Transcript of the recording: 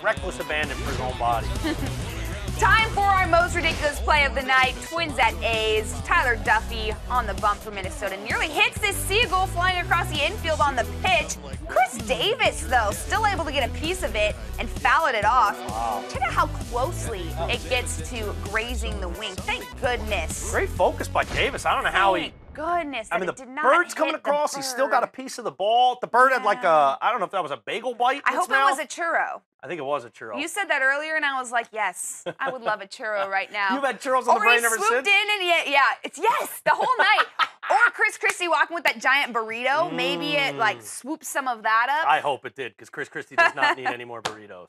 reckless abandon for his own body. Time for our most ridiculous play of the night. Twins at A's. Tyler Duffey on the bump for Minnesota nearly hits this seagull flying across the infield on the pitch. Chris Davis, though, still able to get a piece of it and foul it off. Wow. Check out how closely it gets to grazing the wing. Thank goodness. Great focus by Davis. I don't know how he... Goodness, I mean, that the it did not bird's hit coming the across. He's still got a bird. piece of the ball. The bird had like a, I don't know if that was a bagel bite. I in its hope it mouth. was a churro. I think it was a churro. You said that earlier, and I was like, yes, I would love a churro right now. You've had churros on the brain ever Or he swooped since? in and it's yes, the whole night. Or Chris Christie walking with that giant burrito. Maybe it like swoops some of that up. I hope it did, because Chris Christie does not need any more burritos.